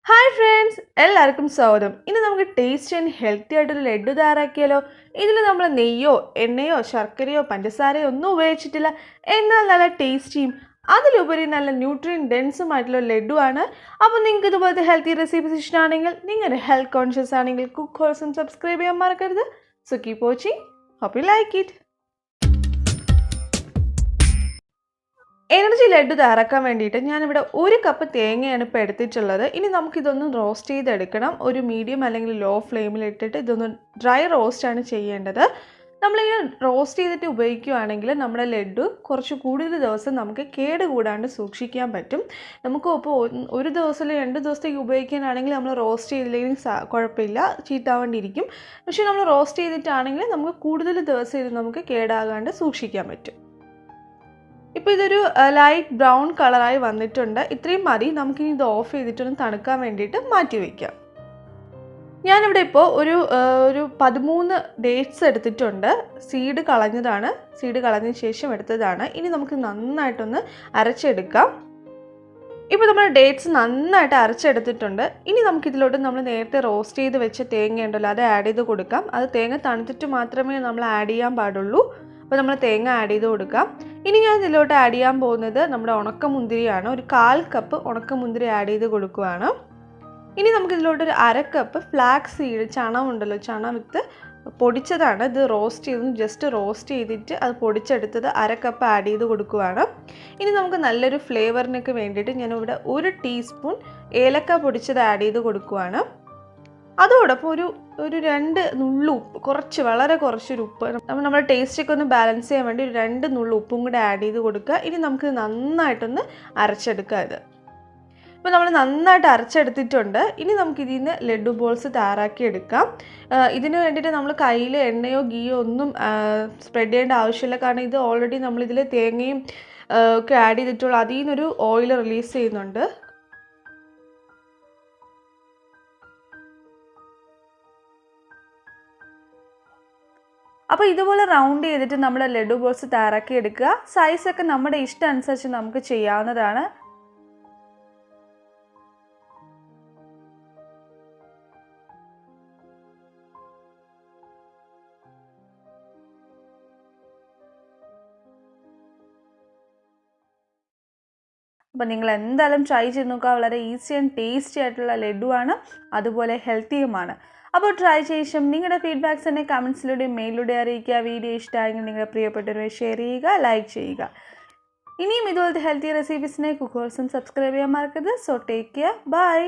Hi friends, എല്ലാവർക്കും സ്വാഗതം. ഇന്ന് നമുക്ക് ടേസ്റ്റി ആൻഡ് ഹെൽത്തി ആയിട്ടൊരു ലഡ്ഡു തയ്യാറാക്കിയാലോ? ഇതിൽ നമ്മൾ നെയ്യോ, എണ്ണയോ, ശർക്കരയോ, പഞ്ചസാരയോ ഒന്നും ഉപയോഗിച്ചിട്ടില്ല. എന്നാൽ നല്ല ടേസ്റ്റിയും അതിലുപരി നല്ല ന്യൂട്രിയൻ ഡെൻസും ആയിട്ടുള്ള ലഡ്ഡു ആണ്. അപ്പോൾ നിങ്ങൾക്ക് ഇതുപോലത്തെ ഹെൽത്തി റെസിപ്പീസ് ഇഷ്ടമാണെങ്കിൽ, നിങ്ങളുടെ ഹെൽത്ത് കോൺഷ്യസ് ആണെങ്കിൽ കുക്ക് ഹോൾസം സബ്സ്ക്രൈബ് ചെയ്യാൻ മറക്കരുത്. So keep watching. Hope you like it. Energy laddu തയ്യാറാക്കാൻ വേണ്ടിയിട്ട് ഞാനിവിടെ 1 കപ്പ് തേങ്ങയാണ് ഇപ്പോൾ എടുത്തിട്ടുള്ളത്. ഇനി നമുക്കിതൊന്ന് റോസ്റ്റ് ചെയ്തെടുക്കണം. ഒരു മീഡിയം അല്ലെങ്കിൽ ലോ ഫ്ലെയിമിൽ ഇട്ടിട്ട് ഇതൊന്ന് ഡ്രൈ റോസ്റ്റാണ് ചെയ്യേണ്ടത്. നമ്മളിങ്ങനെ റോസ്റ്റ് ചെയ്തിട്ട് ഉപയോഗിക്കുകയാണെങ്കിൽ നമ്മുടെ ലഡ്ഡു കുറച്ച് കൂടുതൽ ദിവസം നമുക്ക് കേടുകൂടാണ്ട് സൂക്ഷിക്കാൻ പറ്റും. നമുക്ക് ഇപ്പോൾ ഒരു ദിവസം അല്ലെങ്കിൽ 2 ദിവസത്തേക്ക് ഉപയോഗിക്കാനാണെങ്കിൽ നമ്മൾ റോസ്റ്റ് ചെയ്തില്ലെങ്കിൽ കുഴപ്പമില്ല, ചീത്താവേണ്ടിയിരിക്കും. പക്ഷേ നമ്മൾ റോസ്റ്റ് ചെയ്തിട്ടാണെങ്കിൽ നമുക്ക് കൂടുതൽ ദിവസം ഇത് നമുക്ക് കേടാകാണ്ട് സൂക്ഷിക്കാൻ പറ്റും. ഇപ്പോൾ ഇതൊരു ലൈറ്റ് ബ്രൗൺ കളറായി വന്നിട്ടുണ്ട്. ഇത്രയും മതി. നമുക്കിനി ഇത് ഓഫ് ചെയ്തിട്ടൊന്ന് തണുക്കാൻ വേണ്ടിയിട്ട് മാറ്റി വയ്ക്കാം. ഞാനിവിടെ ഇപ്പോൾ ഒരു 13 ഡേറ്റ്സ് എടുത്തിട്ടുണ്ട്. സീഡ് കളഞ്ഞതാണ്. സീഡ് കളഞ്ഞതിന് ശേഷം എടുത്തതാണ്. ഇനി നമുക്ക് നന്നായിട്ടൊന്ന് അരച്ചെടുക്കാം. ഇപ്പോൾ നമ്മൾ ഡേറ്റ്സ് നന്നായിട്ട് അരച്ചെടുത്തിട്ടുണ്ട്. ഇനി നമുക്കിതിലോട്ട് നമ്മൾ നേരത്തെ റോസ്റ്റ് ചെയ്ത് വെച്ച തേങ്ങ ഉണ്ടല്ലോ, അത് ആഡ് ചെയ്ത് കൊടുക്കാം. അത് തേങ്ങ തണുത്തിട്ട് മാത്രമേ നമ്മൾ ആഡ് ചെയ്യാൻ പാടുള്ളൂ. അപ്പോൾ നമ്മൾ തേങ്ങ ആഡ് ചെയ്ത് കൊടുക്കാം. ഇനി ഞാൻ ഇതിലോട്ട് ആഡ് ചെയ്യാൻ പോകുന്നത് നമ്മുടെ ഉണക്കമുന്തിരിയാണ്. ഒരു 1/4 കപ്പ് ഉണക്കമുന്തിരി ആഡ് ചെയ്ത് കൊടുക്കുകയാണ്. ഇനി നമുക്കിതിലോട്ട് ഒരു 1/2 കപ്പ് ഫ്ലാക്സ് സീഡ്, ചണം ഉണ്ടല്ലോ, ചണം വിത്ത് പൊടിച്ചതാണ്. ഇത് ജസ്റ്റ് റോസ്റ്റ് ചെയ്തിട്ട് അത് പൊടിച്ചെടുത്തത് 1/2 കപ്പ് ആഡ് ചെയ്ത് കൊടുക്കുകയാണ്. ഇനി നമുക്ക് നല്ലൊരു ഫ്ലേവറിനൊക്കെ വേണ്ടിയിട്ട് ഞാനിവിടെ 1 ടീസ്പൂൺ ഏലക്ക പൊടിച്ചത് ആഡ് ചെയ്ത് കൊടുക്കുകയാണ്. അതോടൊപ്പം ഒരു 2 നുള്ളു ഉപ്പ്, വളരെ കുറച്ചൊരു ഉപ്പ്, നമ്മുടെ ടേസ്റ്റൊക്കെ ഒന്ന് ബാലൻസ് ചെയ്യാൻ വേണ്ടി ഒരു 2 നുള്ളു ഉപ്പും കൂടെ ആഡ് ചെയ്ത് കൊടുക്കുക. ഇനി നമുക്ക് നന്നായിട്ടൊന്ന് അരച്ചെടുക്കുക. ഇപ്പോൾ നമ്മൾ നന്നായിട്ട് അരച്ചെടുത്തിട്ടുണ്ട്. ഇനി നമുക്കിതിൽ നിന്ന് ലഡ്ഡു ബോൾസ് തയ്യാറാക്കി എടുക്കാം. ഇതിന് വേണ്ടിയിട്ട് നമ്മൾ കയ്യിൽ എണ്ണയോ ഗീയോ ഒന്നും സ്പ്രെഡ് ചെയ്യേണ്ട ആവശ്യമില്ല. കാരണം ഇത് ഓൾറെഡി നമ്മളിതിൽ തേങ്ങയും ഒക്കെ ആഡ് ചെയ്തിട്ടുള്ള അതിൽ നിന്നൊരു ഓയിൽ റിലീസ് ചെയ്യുന്നുണ്ട്. അപ്പോൾ ഇതുപോലെ റൗണ്ട് ചെയ്തിട്ട് നമ്മൾ ലഡ്ഡു ബോൾസ് തയ്യാറാക്കി എടുക്കുക. സൈസൊക്കെ നമ്മുടെ ഇഷ്ടം അനുസരിച്ച് നമുക്ക് ചെയ്യാവുന്നതാണ്. അപ്പോൾ നിങ്ങൾ എന്തായാലും ട്രൈ ചെയ്ത് നോക്കുക. വളരെ ഈസി ആൻഡ് ടേസ്റ്റി ആയിട്ടുള്ള ലഡ്ഡു ആണ്, അതുപോലെ ഹെൽത്തിയുമാണ്. അപ്പോൾ ട്രൈ ശേഷം നിങ്ങളുടെ ഫീഡ്ബാക്ക്സ് എന്നെ കമൻസിലൂടെയും മെയിലിലൂടെ അറിയിക്കുക. വീഡിയോ ഇഷ്ടമായെങ്കിൽ നിങ്ങളുടെ പ്രിയപ്പെട്ടവരെ ഷെയർ ചെയ്യുക, ലൈക്ക് ചെയ്യുക. ഇനിയും ഇതുപോലത്തെ ഹെൽത്തി റെസിപ്പീസിനെ കുക്ക് ഹോൾസം സബ്സ്ക്രൈബ് ചെയ്യാൻ മറക്കരുത്. So take care, by.